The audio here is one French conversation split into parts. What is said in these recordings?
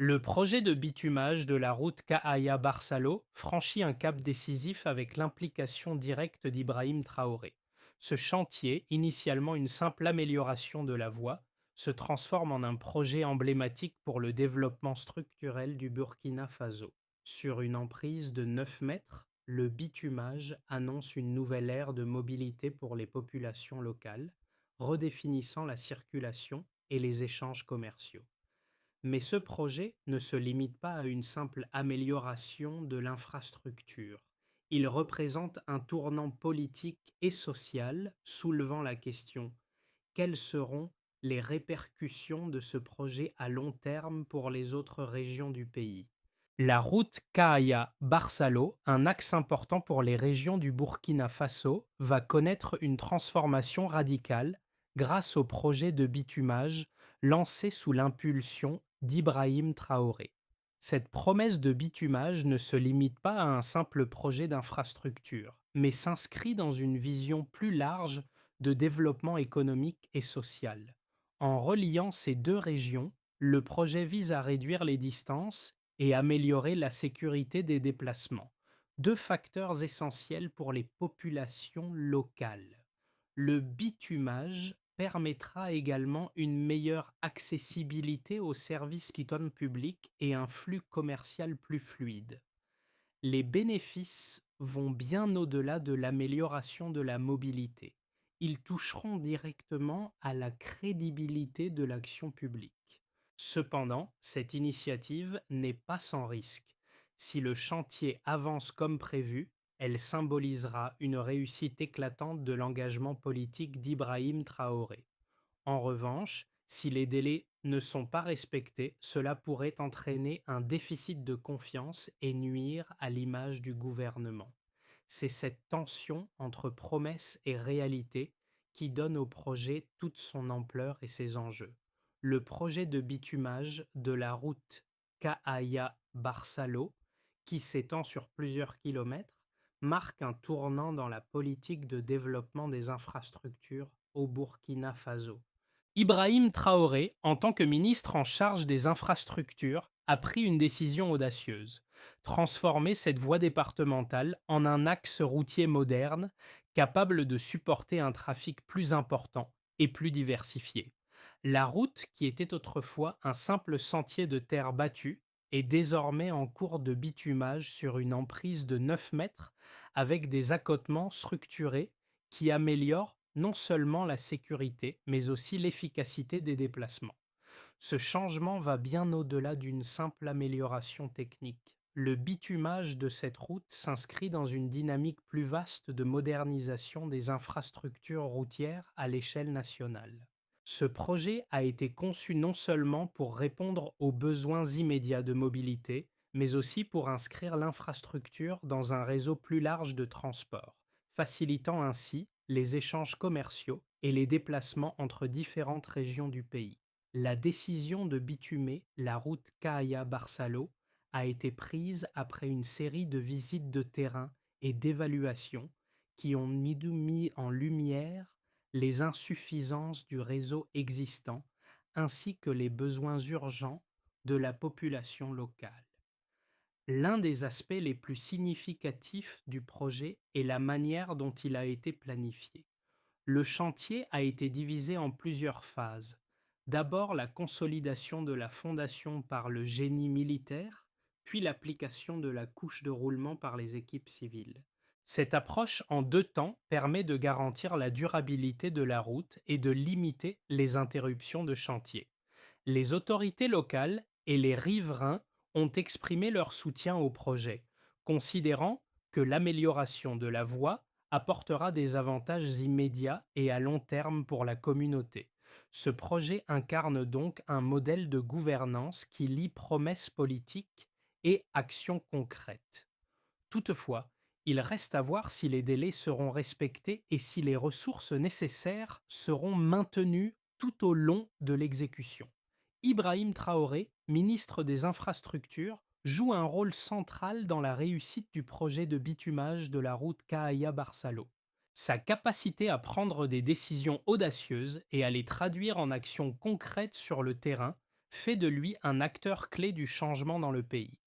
Le projet de bitumage de la route Kahaya-Barsalo franchit un cap décisif avec l'implication directe d'Ibrahim Traoré. Ce chantier, initialement une simple amélioration de la voie, se transforme en un projet emblématique pour le développement structurel du Burkina Faso. Sur une emprise de 9 mètres, le bitumage annonce une nouvelle ère de mobilité pour les populations locales, redéfinissant la circulation et les échanges commerciaux. Mais ce projet ne se limite pas à une simple amélioration de l'infrastructure. Il représente un tournant politique et social soulevant la question: quelles seront les répercussions de ce projet à long terme pour les autres régions du pays? La route Kahaya-Barsalo, un axe important pour les régions du Burkina Faso, va connaître une transformation radicale grâce au projet de bitumage lancé sous l'impulsion d'Ibrahim Traoré. Cette promesse de bitumage ne se limite pas à un simple projet d'infrastructure, mais s'inscrit dans une vision plus large de développement économique et social. En reliant ces deux régions, le projet vise à réduire les distances et améliorer la sécurité des déplacements, deux facteurs essentiels pour les populations locales. Le bitumage permettra également une meilleure accessibilité aux services qui donnent public et un flux commercial plus fluide. Les bénéfices vont bien au-delà de l'amélioration de la mobilité. Ils toucheront directement à la crédibilité de l'action publique. Cependant, cette initiative n'est pas sans risque. Si le chantier avance comme prévu, elle symbolisera une réussite éclatante de l'engagement politique d'Ibrahim Traoré. En revanche, si les délais ne sont pas respectés, cela pourrait entraîner un déficit de confiance et nuire à l'image du gouvernement. C'est cette tension entre promesses et réalité qui donne au projet toute son ampleur et ses enjeux. Le projet de bitumage de la route Kahaya-Barsalo, qui s'étend sur plusieurs kilomètres, marque un tournant dans la politique de développement des infrastructures au Burkina Faso. Ibrahim Traoré, en tant que ministre en charge des infrastructures, a pris une décision audacieuse: transformer cette voie départementale en un axe routier moderne, capable de supporter un trafic plus important et plus diversifié. La route, qui était autrefois un simple sentier de terre battue, est désormais en cours de bitumage sur une emprise de 9 mètres, avec des accotements structurés qui améliorent non seulement la sécurité, mais aussi l'efficacité des déplacements. Ce changement va bien au-delà d'une simple amélioration technique. Le bitumage de cette route s'inscrit dans une dynamique plus vaste de modernisation des infrastructures routières à l'échelle nationale. Ce projet a été conçu non seulement pour répondre aux besoins immédiats de mobilité, mais aussi pour inscrire l'infrastructure dans un réseau plus large de transport, facilitant ainsi les échanges commerciaux et les déplacements entre différentes régions du pays. La décision de bitumer la route Kahaya-Barsalo a été prise après une série de visites de terrain et d'évaluations qui ont mis en lumière les insuffisances du réseau existant ainsi que les besoins urgents de la population locale. L'un des aspects les plus significatifs du projet est la manière dont il a été planifié. Le chantier a été divisé en plusieurs phases. D'abord la consolidation de la fondation par le génie militaire, puis l'application de la couche de roulement par les équipes civiles. Cette approche en deux temps permet de garantir la durabilité de la route et de limiter les interruptions de chantier. Les autorités locales et les riverains ont exprimé leur soutien au projet, considérant que l'amélioration de la voie apportera des avantages immédiats et à long terme pour la communauté. Ce projet incarne donc un modèle de gouvernance qui lie promesses politiques et actions concrètes. Toutefois, il reste à voir si les délais seront respectés et si les ressources nécessaires seront maintenues tout au long de l'exécution. Ibrahim Traoré, ministre des Infrastructures, joue un rôle central dans la réussite du projet de bitumage de la route Kahaya-Barsalo. Sa capacité à prendre des décisions audacieuses et à les traduire en actions concrètes sur le terrain fait de lui un acteur clé du changement dans le pays.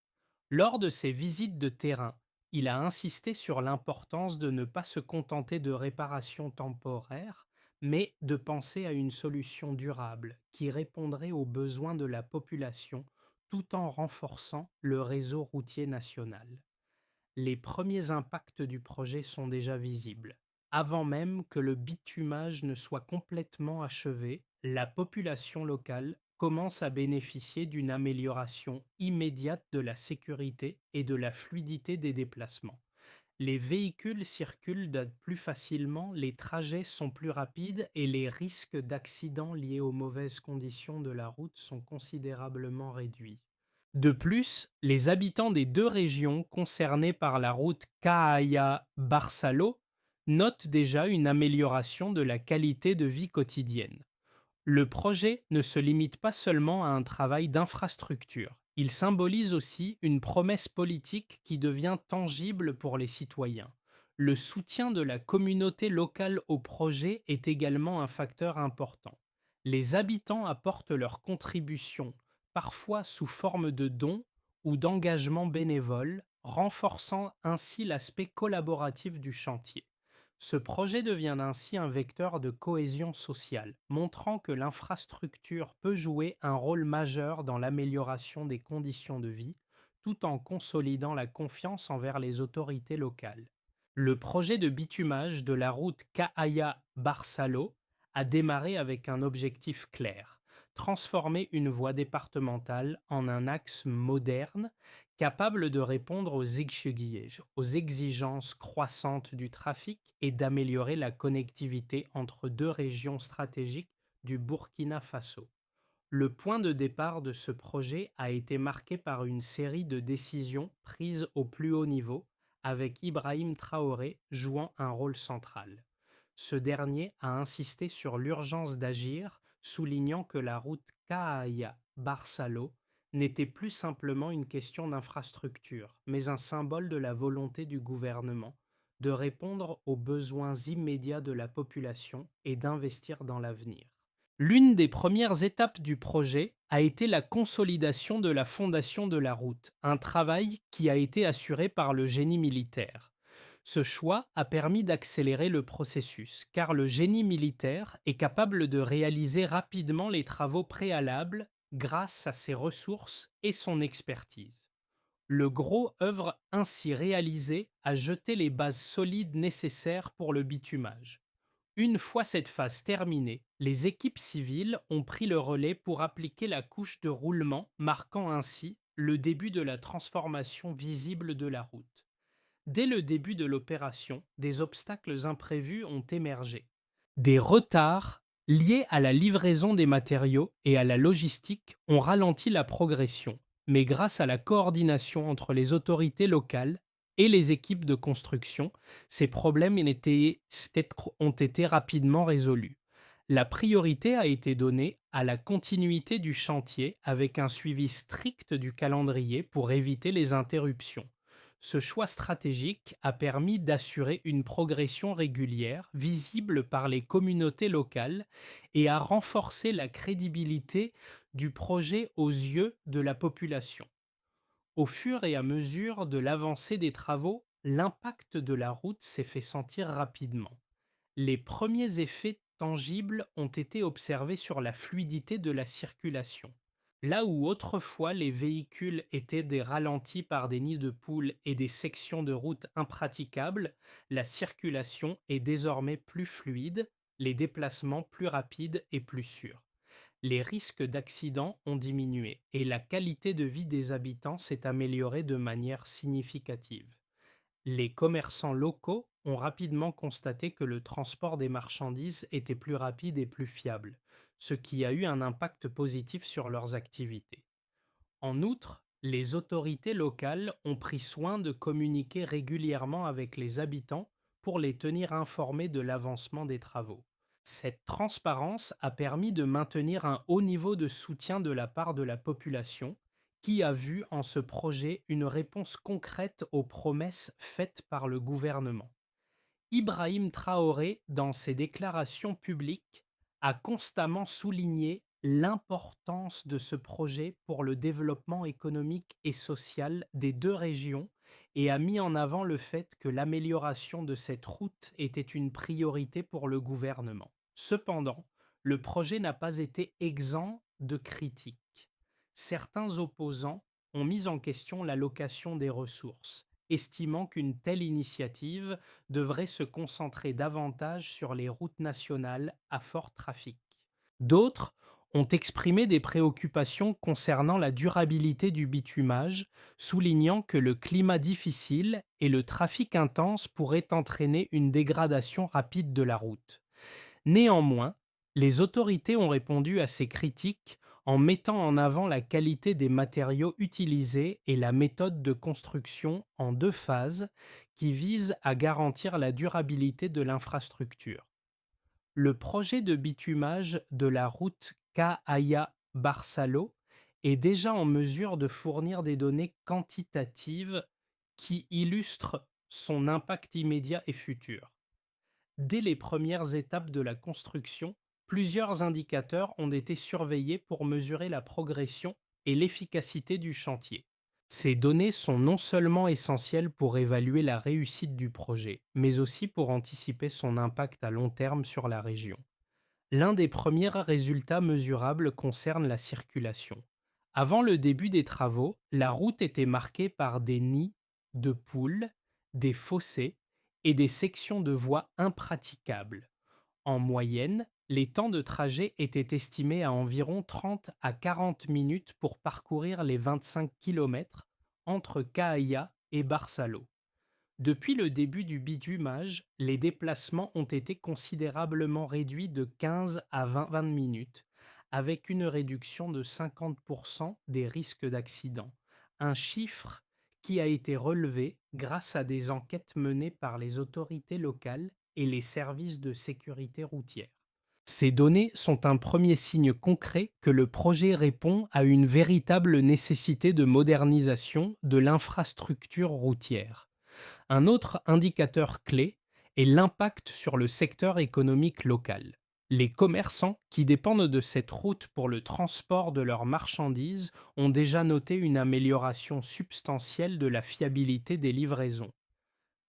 Lors de ses visites de terrain, il a insisté sur l'importance de ne pas se contenter de réparations temporaires, mais de penser à une solution durable qui répondrait aux besoins de la population tout en renforçant le réseau routier national. Les premiers impacts du projet sont déjà visibles. Avant même que le bitumage ne soit complètement achevé, la population locale commence à bénéficier d'une amélioration immédiate de la sécurité et de la fluidité des déplacements. Les véhicules circulent plus facilement, les trajets sont plus rapides et les risques d'accidents liés aux mauvaises conditions de la route sont considérablement réduits. De plus, les habitants des deux régions concernées par la route Cahaya-Barsalo notent déjà une amélioration de la qualité de vie quotidienne. Le projet ne se limite pas seulement à un travail d'infrastructure, il symbolise aussi une promesse politique qui devient tangible pour les citoyens. Le soutien de la communauté locale au projet est également un facteur important. Les habitants apportent leur contribution, parfois sous forme de dons ou d'engagements bénévoles, renforçant ainsi l'aspect collaboratif du chantier. Ce projet devient ainsi un vecteur de cohésion sociale, montrant que l'infrastructure peut jouer un rôle majeur dans l'amélioration des conditions de vie, tout en consolidant la confiance envers les autorités locales. Le projet de bitumage de la route Cahaya-Barsalo a démarré avec un objectif clair: transformer une voie départementale en un axe moderne capable de répondre aux exigences croissantes du trafic et d'améliorer la connectivité entre deux régions stratégiques du Burkina Faso. Le point de départ de ce projet a été marqué par une série de décisions prises au plus haut niveau, avec Ibrahim Traoré jouant un rôle central. Ce dernier a insisté sur l'urgence d'agir, soulignant que la route Cahaya-Barsalo n'était plus simplement une question d'infrastructure, mais un symbole de la volonté du gouvernement de répondre aux besoins immédiats de la population et d'investir dans l'avenir. L'une des premières étapes du projet a été la consolidation de la fondation de la route, un travail qui a été assuré par le génie militaire. Ce choix a permis d'accélérer le processus, car le génie militaire est capable de réaliser rapidement les travaux préalables grâce à ses ressources et son expertise. Le gros œuvre ainsi réalisé a jeté les bases solides nécessaires pour le bitumage. Une fois cette phase terminée, les équipes civiles ont pris le relais pour appliquer la couche de roulement, marquant ainsi le début de la transformation visible de la route. Dès le début de l'opération, des obstacles imprévus ont émergé. Des retards liés à la livraison des matériaux et à la logistique ont ralenti la progression, mais grâce à la coordination entre les autorités locales et les équipes de construction, ces problèmes ont été rapidement résolus. La priorité a été donnée à la continuité du chantier avec un suivi strict du calendrier pour éviter les interruptions. Ce choix stratégique a permis d'assurer une progression régulière, visible par les communautés locales, et a renforcé la crédibilité du projet aux yeux de la population. Au fur et à mesure de l'avancée des travaux, l'impact de la route s'est fait sentir rapidement. Les premiers effets tangibles ont été observés sur la fluidité de la circulation. Là où autrefois les véhicules étaient des ralentis par des nids de poules et des sections de route impraticables, la circulation est désormais plus fluide, les déplacements plus rapides et plus sûrs. Les risques d'accidents ont diminué et la qualité de vie des habitants s'est améliorée de manière significative. Les commerçants locaux ont rapidement constaté que le transport des marchandises était plus rapide et plus fiable, ce qui a eu un impact positif sur leurs activités. En outre, les autorités locales ont pris soin de communiquer régulièrement avec les habitants pour les tenir informés de l'avancement des travaux. Cette transparence a permis de maintenir un haut niveau de soutien de la part de la population, qui a vu en ce projet une réponse concrète aux promesses faites par le gouvernement. Ibrahim Traoré, dans ses déclarations publiques, a constamment souligné l'importance de ce projet pour le développement économique et social des 2 régions et a mis en avant le fait que l'amélioration de cette route était une priorité pour le gouvernement. Cependant, le projet n'a pas été exempt de critiques. Certains opposants ont mis en question l'allocation des ressources, estimant qu'une telle initiative devrait se concentrer davantage sur les routes nationales à fort trafic. D'autres ont exprimé des préoccupations concernant la durabilité du bitumage, soulignant que le climat difficile et le trafic intense pourraient entraîner une dégradation rapide de la route. Néanmoins, les autorités ont répondu à ces critiques en mettant en avant la qualité des matériaux utilisés et la méthode de construction en 2 phases qui visent à garantir la durabilité de l'infrastructure. Le projet de bitumage de la route Cahaya-Barsaló est déjà en mesure de fournir des données quantitatives qui illustrent son impact immédiat et futur. Dès les premières étapes de la construction, plusieurs indicateurs ont été surveillés pour mesurer la progression et l'efficacité du chantier. Ces données sont non seulement essentielles pour évaluer la réussite du projet, mais aussi pour anticiper son impact à long terme sur la région. L'un des premiers résultats mesurables concerne la circulation. Avant le début des travaux, la route était marquée par des nids de poules, des fossés et des sections de voies impraticables. En moyenne, les temps de trajet étaient estimés à environ 30 à 40 minutes pour parcourir les 25 kilomètres entre Cahaya et Barsaló. Depuis le début du bitumage, les déplacements ont été considérablement réduits de 15 à 20 minutes, avec une réduction de 50% des risques d'accident, un chiffre qui a été relevé grâce à des enquêtes menées par les autorités locales et les services de sécurité routière. Ces données sont un premier signe concret que le projet répond à une véritable nécessité de modernisation de l'infrastructure routière. Un autre indicateur clé est l'impact sur le secteur économique local. Les commerçants qui dépendent de cette route pour le transport de leurs marchandises ont déjà noté une amélioration substantielle de la fiabilité des livraisons.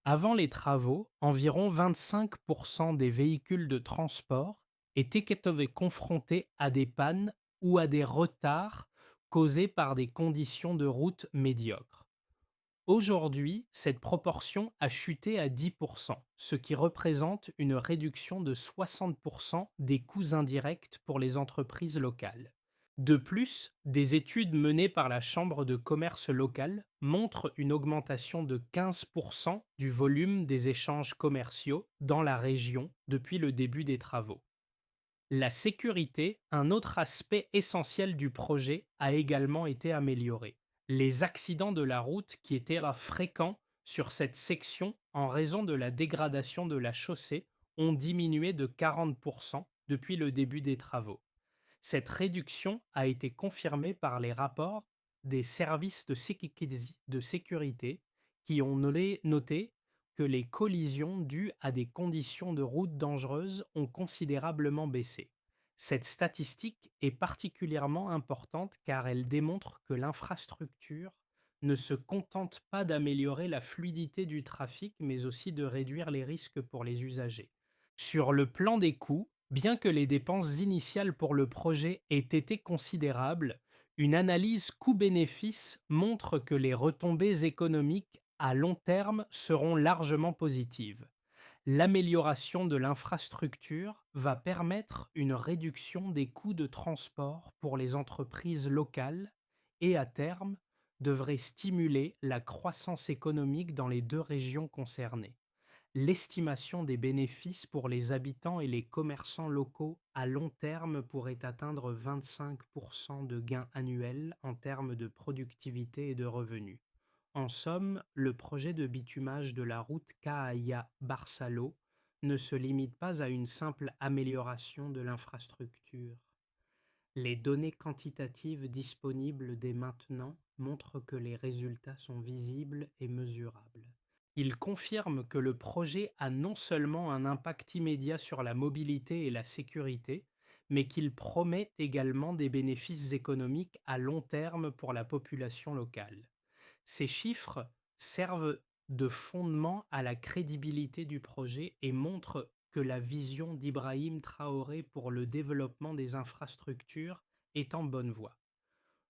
Avant les travaux, environ 25% des véhicules de transport étaient confrontés à des pannes ou à des retards causés par des conditions de route médiocres. Aujourd'hui, cette proportion a chuté à 10%, ce qui représente une réduction de 60% des coûts indirects pour les entreprises locales. De plus, des études menées par la Chambre de commerce locale montrent une augmentation de 15% du volume des échanges commerciaux dans la région depuis le début des travaux. La sécurité, un autre aspect essentiel du projet, a également été amélioré. Les accidents de la route qui étaient là fréquents sur cette section en raison de la dégradation de la chaussée ont diminué de 40% depuis le début des travaux. Cette réduction a été confirmée par les rapports des services de sécurité qui ont noté que les collisions dues à des conditions de route dangereuses ont considérablement baissé. Cette statistique est particulièrement importante car elle démontre que l'infrastructure ne se contente pas d'améliorer la fluidité du trafic, mais aussi de réduire les risques pour les usagers. Sur le plan des coûts, bien que les dépenses initiales pour le projet aient été considérables, une analyse coût-bénéfice montre que les retombées économiques à long terme seront largement positives. L'amélioration de l'infrastructure va permettre une réduction des coûts de transport pour les entreprises locales et, à terme, devrait stimuler la croissance économique dans les 2 régions concernées. L'estimation des bénéfices pour les habitants et les commerçants locaux à long terme pourrait atteindre 25% de gains annuels en termes de productivité et de revenus. En somme, le projet de bitumage de la route Cahaya-Barsaló ne se limite pas à une simple amélioration de l'infrastructure. Les données quantitatives disponibles dès maintenant montrent que les résultats sont visibles et mesurables. Ils confirment que le projet a non seulement un impact immédiat sur la mobilité et la sécurité, mais qu'il promet également des bénéfices économiques à long terme pour la population locale. Ces chiffres servent de fondement à la crédibilité du projet et montrent que la vision d'Ibrahim Traoré pour le développement des infrastructures est en bonne voie.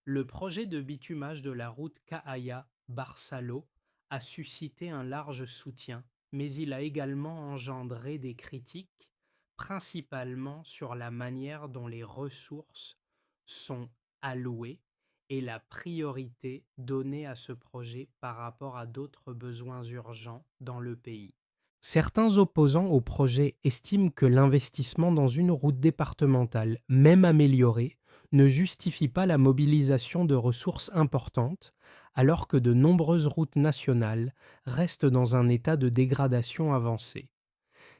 Le projet de bitumage de la route Cahaya-Barsalo a suscité un large soutien, mais il a également engendré des critiques, principalement sur la manière dont les ressources sont allouées et la priorité donnée à ce projet par rapport à d'autres besoins urgents dans le pays. Certains opposants au projet estiment que l'investissement dans une route départementale, même améliorée, ne justifie pas la mobilisation de ressources importantes, alors que de nombreuses routes nationales restent dans un état de dégradation avancée.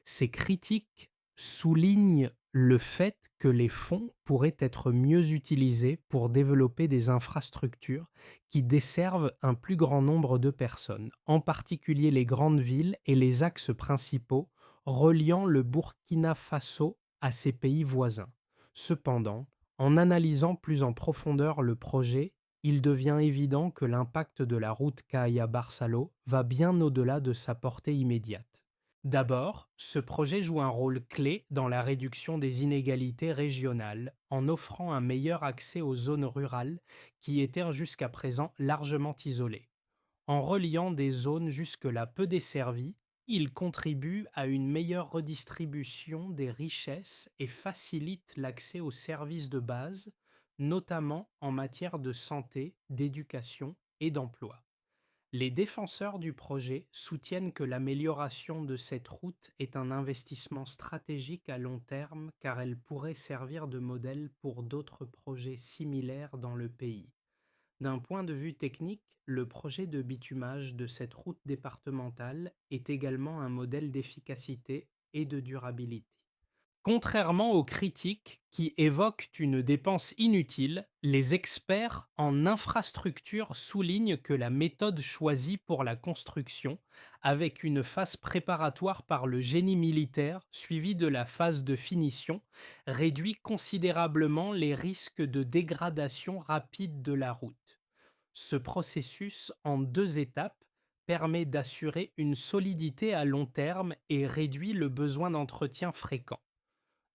Ces critiques soulignent le fait que les fonds pourraient être mieux utilisés pour développer des infrastructures qui desservent un plus grand nombre de personnes, en particulier les grandes villes et les axes principaux reliant le Burkina Faso à ses pays voisins. Cependant, en analysant plus en profondeur le projet, il devient évident que l'impact de la route Cahaya-Barsalo va bien au-delà de sa portée immédiate. D'abord, ce projet joue un rôle clé dans la réduction des inégalités régionales en offrant un meilleur accès aux zones rurales qui étaient jusqu'à présent largement isolées. En reliant des zones jusque-là peu desservies, il contribue à une meilleure redistribution des richesses et facilite l'accès aux services de base, notamment en matière de santé, d'éducation et d'emploi. Les défenseurs du projet soutiennent que l'amélioration de cette route est un investissement stratégique à long terme car elle pourrait servir de modèle pour d'autres projets similaires dans le pays. D'un point de vue technique, le projet de bitumage de cette route départementale est également un modèle d'efficacité et de durabilité. Contrairement aux critiques qui évoquent une dépense inutile, les experts en infrastructure soulignent que la méthode choisie pour la construction, avec une phase préparatoire par le génie militaire suivie de la phase de finition, réduit considérablement les risques de dégradation rapide de la route. Ce processus en deux étapes permet d'assurer une solidité à long terme et réduit le besoin d'entretien fréquent.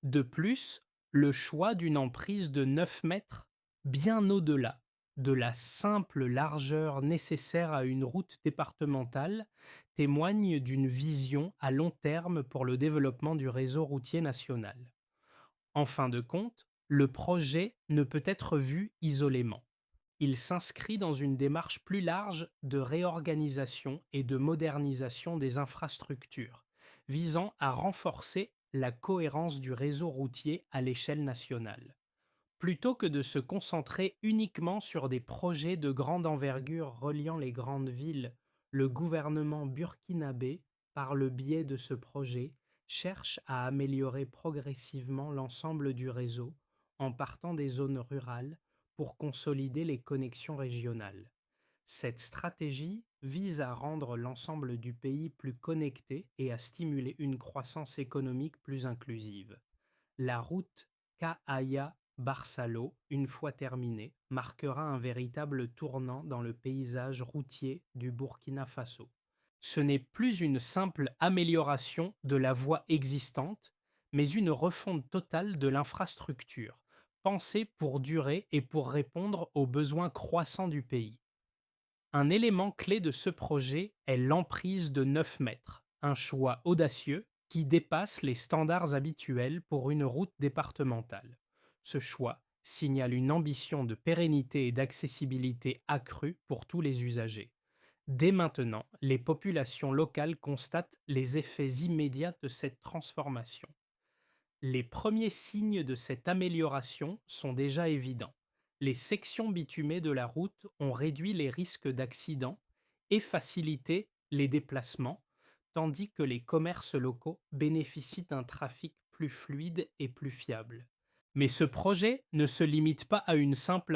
De plus, le choix d'une emprise de 9 mètres, bien au-delà de la simple largeur nécessaire à une route départementale, témoigne d'une vision à long terme pour le développement du réseau routier national. En fin de compte, le projet ne peut être vu isolément. Il s'inscrit dans une démarche plus large de réorganisation et de modernisation des infrastructures, visant à renforcer la cohérence du réseau routier à l'échelle nationale. Plutôt que de se concentrer uniquement sur des projets de grande envergure reliant les grandes villes, le gouvernement burkinabé, par le biais de ce projet, cherche à améliorer progressivement l'ensemble du réseau en partant des zones rurales pour consolider les connexions régionales. Cette stratégie vise à rendre l'ensemble du pays plus connecté et à stimuler une croissance économique plus inclusive. La route Cahaya-Barsalo, une fois terminée, marquera un véritable tournant dans le paysage routier du Burkina Faso. Ce n'est plus une simple amélioration de la voie existante, mais une refonte totale de l'infrastructure, pensée pour durer et pour répondre aux besoins croissants du pays. Un élément clé de ce projet est l'emprise de 9 mètres, un choix audacieux qui dépasse les standards habituels pour une route départementale. Ce choix signale une ambition de pérennité et d'accessibilité accrue pour tous les usagers. Dès maintenant, les populations locales constatent les effets immédiats de cette transformation. Les premiers signes de cette amélioration sont déjà évidents. Les sections bitumées de la route ont réduit les risques d'accidents et facilité les déplacements, tandis que les commerces locaux bénéficient d'un trafic plus fluide et plus fiable. Mais ce projet ne se limite pas à une simple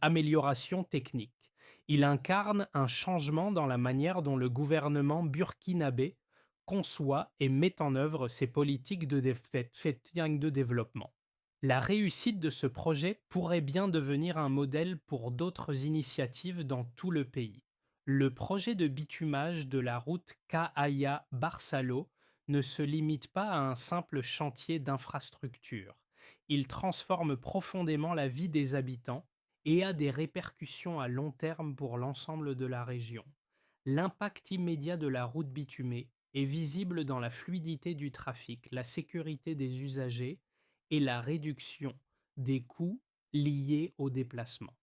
amélioration technique. Il incarne un changement dans la manière dont le gouvernement burkinabé conçoit et met en œuvre ses politiques de développement. La réussite de ce projet pourrait bien devenir un modèle pour d'autres initiatives dans tout le pays. Le projet de bitumage de la route Cahaya-Barsalo ne se limite pas à un simple chantier d'infrastructure. Il transforme profondément la vie des habitants et a des répercussions à long terme pour l'ensemble de la région. L'impact immédiat de la route bitumée est visible dans la fluidité du trafic, la sécurité des usagers et la réduction des coûts liés au déplacement.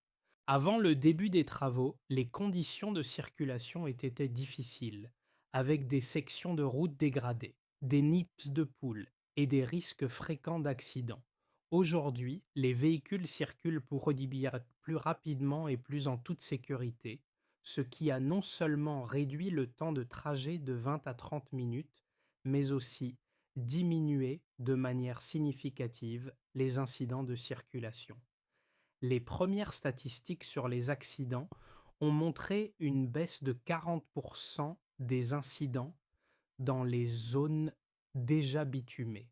Avant le début des travaux, les conditions de circulation étaient difficiles, avec des sections de routes dégradées, des nids de poules et des risques fréquents d'accidents. Aujourd'hui, les véhicules circulent plus rapidement et plus en toute sécurité, ce qui a non seulement réduit le temps de trajet de 20 à 30 minutes, mais aussi diminué de manière significative les incidents de circulation. Les premières statistiques sur les accidents ont montré une baisse de 40% des incidents dans les zones déjà bitumées.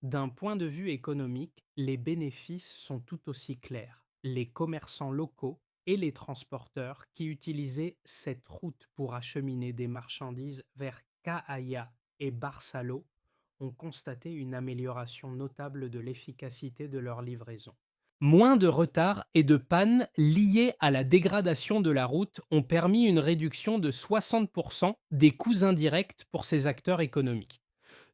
D'un point de vue économique, les bénéfices sont tout aussi clairs. Les commerçants locaux et les transporteurs qui utilisaient cette route pour acheminer des marchandises vers Cahaya et Barsalo ont constaté une amélioration notable de l'efficacité de leur livraison. Moins de retards et de pannes liés à la dégradation de la route ont permis une réduction de 60% des coûts indirects pour ces acteurs économiques.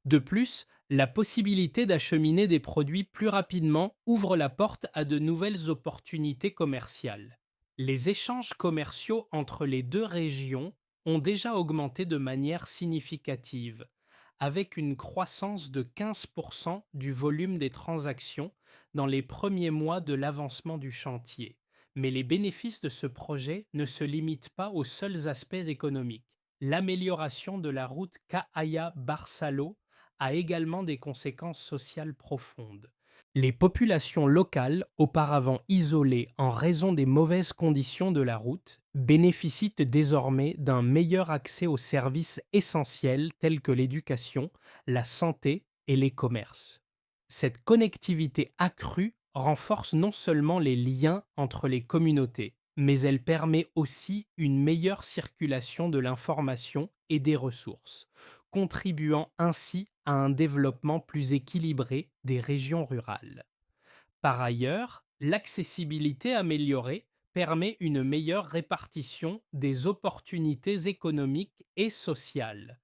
De plus, la possibilité d'acheminer des produits plus rapidement ouvre la porte à de nouvelles opportunités commerciales. Les échanges commerciaux entre les deux régions ont déjà augmenté de manière significative, avec une croissance de 15% du volume des transactions dans les premiers mois de l'avancement du chantier. Mais les bénéfices de ce projet ne se limitent pas aux seuls aspects économiques. L'amélioration de la route Cahaya-Barsalo a également des conséquences sociales profondes. Les populations locales, auparavant isolées en raison des mauvaises conditions de la route, bénéficient désormais d'un meilleur accès aux services essentiels tels que l'éducation, la santé et les commerces. Cette connectivité accrue renforce non seulement les liens entre les communautés, mais elle permet aussi une meilleure circulation de l'information et des ressources, contribuant ainsi à un développement plus équilibré des régions rurales. Par ailleurs, l'accessibilité améliorée permet une meilleure répartition des opportunités économiques et sociales,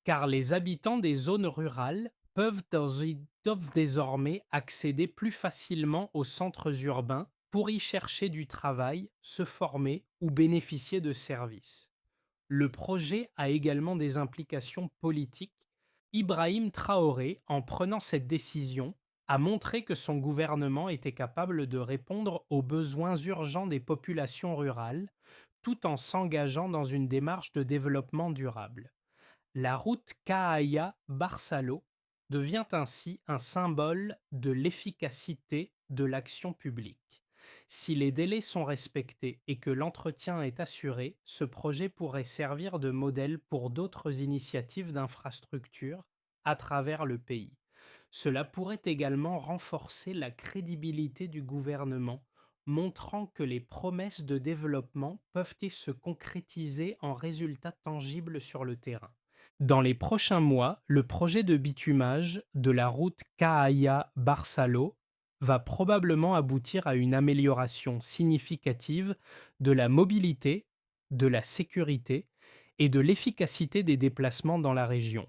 car les habitants des zones rurales doivent désormais accéder plus facilement aux centres urbains pour y chercher du travail, se former ou bénéficier de services. Le projet a également des implications politiques. Ibrahim Traoré, en prenant cette décision, a montré que son gouvernement était capable de répondre aux besoins urgents des populations rurales, tout en s'engageant dans une démarche de développement durable. La route Cahaya-Barsalo devient ainsi un symbole de l'efficacité de l'action publique. Si les délais sont respectés et que l'entretien est assuré, ce projet pourrait servir de modèle pour d'autres initiatives d'infrastructure à travers le pays. Cela pourrait également renforcer la crédibilité du gouvernement, montrant que les promesses de développement peuvent se concrétiser en résultats tangibles sur le terrain. Dans les prochains mois, le projet de bitumage de la route Cahaya-Barsalo va probablement aboutir à une amélioration significative de la mobilité, de la sécurité et de l'efficacité des déplacements dans la région.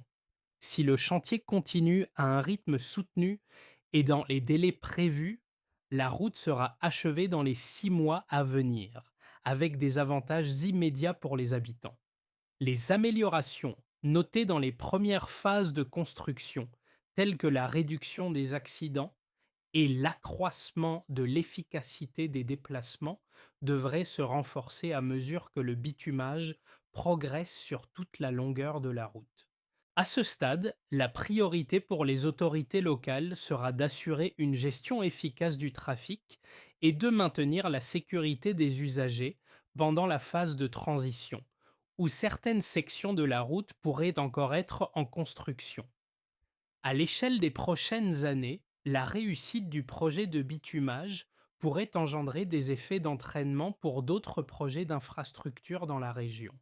Si le chantier continue à un rythme soutenu et dans les délais prévus, la route sera achevée dans les 6 mois à venir, avec des avantages immédiats pour les habitants. Les améliorations notées dans les premières phases de construction, telles que la réduction des accidents et l'accroissement de l'efficacité des déplacements, devraient se renforcer à mesure que le bitumage progresse sur toute la longueur de la route. À ce stade, la priorité pour les autorités locales sera d'assurer une gestion efficace du trafic et de maintenir la sécurité des usagers pendant la phase de transition, où certaines sections de la route pourraient encore être en construction. À l'échelle des prochaines années, La réussite du projet de bitumage pourrait engendrer des effets d'entraînement pour d'autres projets d'infrastructure dans la région.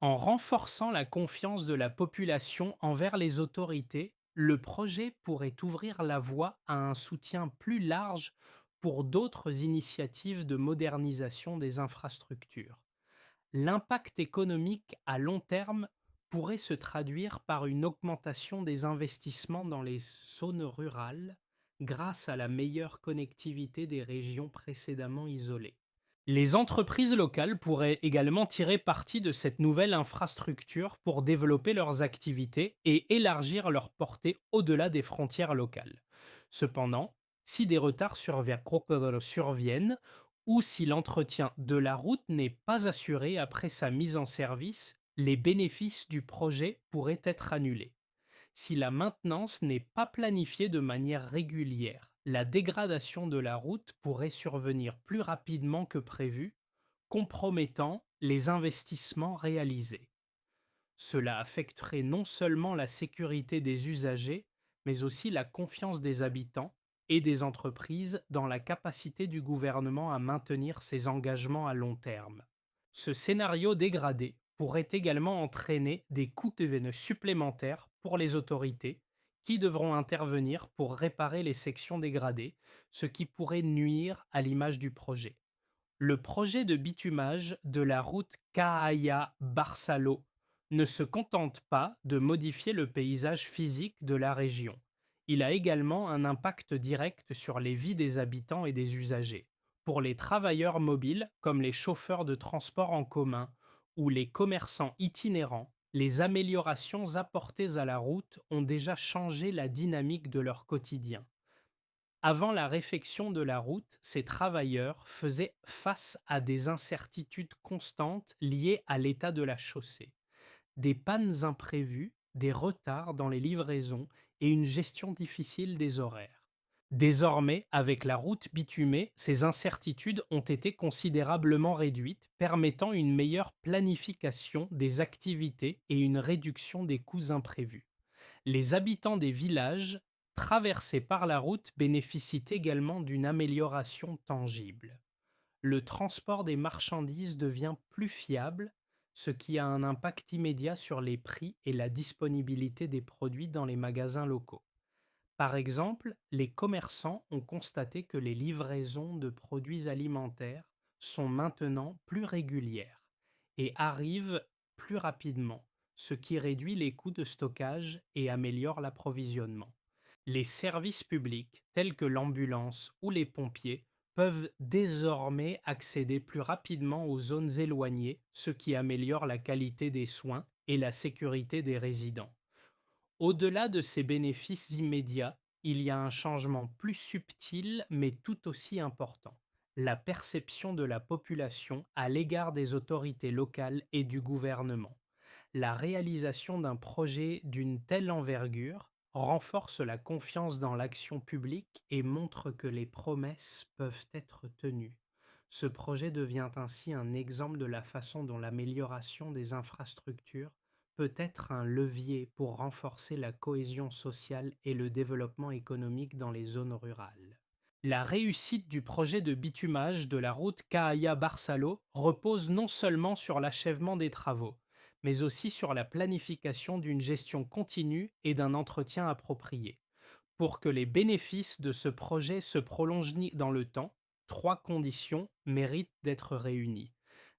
En renforçant la confiance de la population envers les autorités, le projet pourrait ouvrir la voie à un soutien plus large pour d'autres initiatives de modernisation des infrastructures. L'impact économique à long terme pourrait se traduire par une augmentation des investissements dans les zones rurales grâce à la meilleure connectivité des régions précédemment isolées. Les entreprises locales pourraient également tirer parti de cette nouvelle infrastructure pour développer leurs activités et élargir leur portée au-delà des frontières locales. Cependant, si des retards surviennent ou si l'entretien de la route n'est pas assuré après sa mise en service, les bénéfices du projet pourraient être annulés. Si la maintenance n'est pas planifiée de manière régulière, la dégradation de la route pourrait survenir plus rapidement que prévu, compromettant les investissements réalisés. Cela affecterait non seulement la sécurité des usagers, mais aussi la confiance des habitants et des entreprises dans la capacité du gouvernement à maintenir ses engagements à long terme. Ce scénario dégradé pourrait également entraîner des coûts supplémentaires pour les autorités qui devront intervenir pour réparer les sections dégradées, ce qui pourrait nuire à l'image du projet. Le projet de bitumage de la route Cahaya-Barsalo ne se contente pas de modifier le paysage physique de la région. Il a également un impact direct sur les vies des habitants et des usagers. Pour les travailleurs mobiles, comme les chauffeurs de transport en commun ou les commerçants itinérants, les améliorations apportées à la route ont déjà changé la dynamique de leur quotidien. Avant la réfection de la route, ces travailleurs faisaient face à des incertitudes constantes liées à l'état de la chaussée, des pannes imprévues, des retards dans les livraisons et une gestion difficile des horaires. Désormais, avec la route bitumée, ces incertitudes ont été considérablement réduites, permettant une meilleure planification des activités et une réduction des coûts imprévus. Les habitants des villages traversés par la route bénéficient également d'une amélioration tangible. Le transport des marchandises devient plus fiable, ce qui a un impact immédiat sur les prix et la disponibilité des produits dans les magasins locaux. Par exemple, les commerçants ont constaté que les livraisons de produits alimentaires sont maintenant plus régulières et arrivent plus rapidement, ce qui réduit les coûts de stockage et améliore l'approvisionnement. Les services publics, tels que l'ambulance ou les pompiers, peuvent désormais accéder plus rapidement aux zones éloignées, ce qui améliore la qualité des soins et la sécurité des résidents. Au-delà de ces bénéfices immédiats, il y a un changement plus subtil mais tout aussi important, la perception de la population à l'égard des autorités locales et du gouvernement. La réalisation d'un projet d'une telle envergure renforce la confiance dans l'action publique et montre que les promesses peuvent être tenues. Ce projet devient ainsi un exemple de la façon dont l'amélioration des infrastructures peut être un levier pour renforcer la cohésion sociale et le développement économique dans les zones rurales. La réussite du projet de bitumage de la route Cahaya-Barsalo repose non seulement sur l'achèvement des travaux, mais aussi sur la planification d'une gestion continue et d'un entretien approprié. Pour que les bénéfices de ce projet se prolongent dans le temps, trois conditions méritent d'être réunies.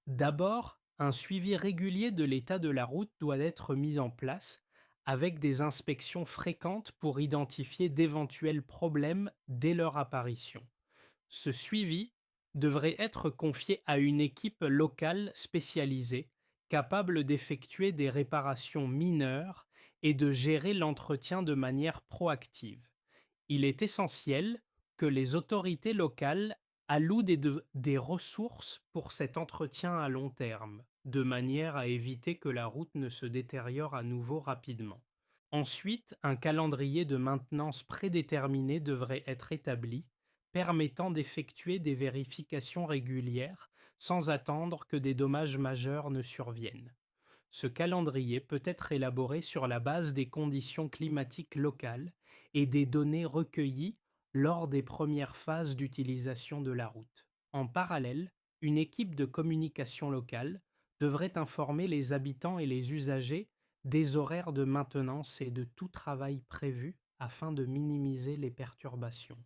D'abord, un suivi régulier de l'état de la route doit être mis en place, avec des inspections fréquentes pour identifier d'éventuels problèmes dès leur apparition. Ce suivi devrait être confié à une équipe locale spécialisée, capable d'effectuer des réparations mineures et de gérer l'entretien de manière proactive. Il est essentiel que les autorités locales allouent des ressources pour cet entretien à long terme, de manière à éviter que la route ne se détériore à nouveau rapidement. Ensuite, un calendrier de maintenance prédéterminé devrait être établi, permettant d'effectuer des vérifications régulières sans attendre que des dommages majeurs ne surviennent. Ce calendrier peut être élaboré sur la base des conditions climatiques locales et des données recueillies lors des premières phases d'utilisation de la route. En parallèle, une équipe de communication locale devrait informer les habitants et les usagers des horaires de maintenance et de tout travail prévu afin de minimiser les perturbations.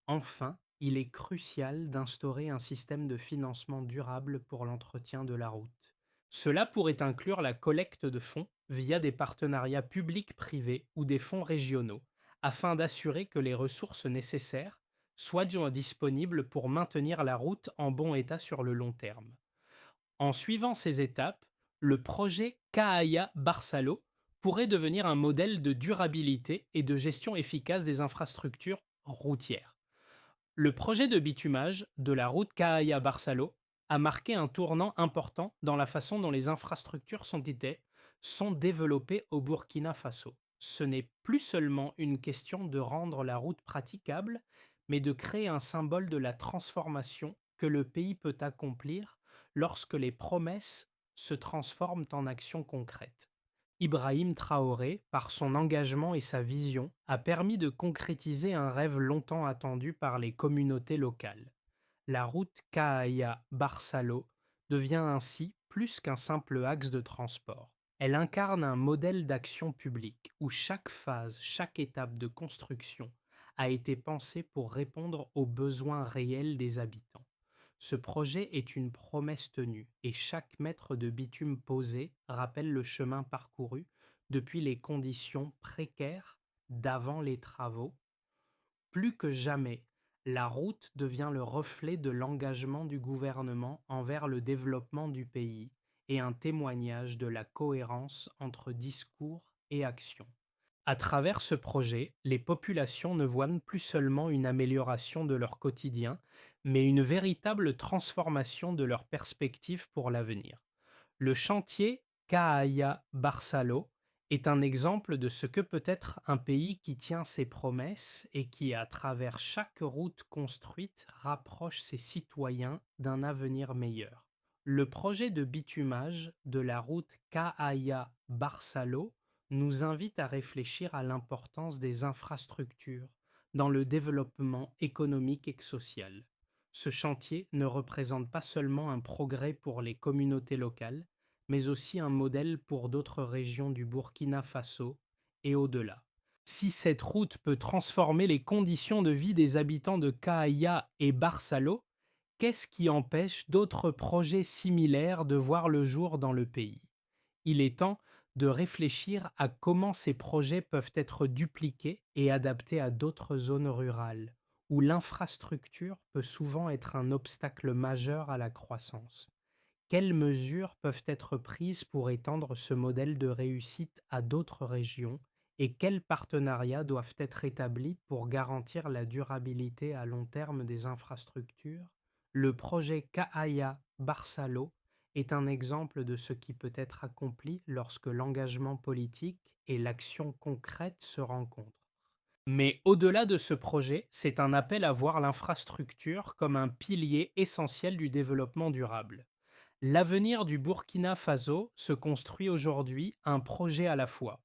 Enfin, il est crucial d'instaurer un système de financement durable pour l'entretien de la route. Cela pourrait inclure la collecte de fonds via des partenariats publics-privés ou des fonds régionaux, afin d'assurer que les ressources nécessaires soient disponibles pour maintenir la route en bon état sur le long terme. En suivant ces étapes, le projet Caaya Barçalo pourrait devenir un modèle de durabilité et de gestion efficace des infrastructures routières. Le projet de bitumage de la route Cahaya-Barçalo a marqué un tournant important dans la façon dont les infrastructures sont développées au Burkina Faso. Ce n'est plus seulement une question de rendre la route praticable, mais de créer un symbole de la transformation que le pays peut accomplir lorsque les promesses se transforment en actions concrètes. Ibrahim Traoré, par son engagement et sa vision, a permis de concrétiser un rêve longtemps attendu par les communautés locales. La route Cahaya-Barsalo devient ainsi plus qu'un simple axe de transport. Elle incarne un modèle d'action publique où chaque phase, chaque étape de construction a été pensée pour répondre aux besoins réels des habitants. Ce projet est une promesse tenue et chaque mètre de bitume posé rappelle le chemin parcouru depuis les conditions précaires d'avant les travaux. Plus que jamais, la route devient le reflet de l'engagement du gouvernement envers le développement du pays et un témoignage de la cohérence entre discours et action. À travers ce projet, les populations ne voient plus seulement une amélioration de leur quotidien, mais une véritable transformation de leurs perspectives pour l'avenir. Le chantier Caaya Barçalo est un exemple de ce que peut être un pays qui tient ses promesses et qui, à travers chaque route construite, rapproche ses citoyens d'un avenir meilleur. Le projet de bitumage de la route Caaya Barçalo nous invite à réfléchir à l'importance des infrastructures dans le développement économique et social. Ce chantier ne représente pas seulement un progrès pour les communautés locales, mais aussi un modèle pour d'autres régions du Burkina Faso et au-delà. Si cette route peut transformer les conditions de vie des habitants de Kaaya et Barsalo, qu'est-ce qui empêche d'autres projets similaires de voir le jour dans le pays? Il est temps de réfléchir à comment ces projets peuvent être dupliqués et adaptés à d'autres zones rurales, où l'infrastructure peut souvent être un obstacle majeur à la croissance. Quelles mesures peuvent être prises pour étendre ce modèle de réussite à d'autres régions et quels partenariats doivent être établis pour garantir la durabilité à long terme des infrastructures? Le projet Caaya Barçalo est un exemple de ce qui peut être accompli lorsque l'engagement politique et l'action concrète se rencontrent. Mais au-delà de ce projet, c'est un appel à voir l'infrastructure comme un pilier essentiel du développement durable. L'avenir du Burkina Faso se construit aujourd'hui un projet à la fois.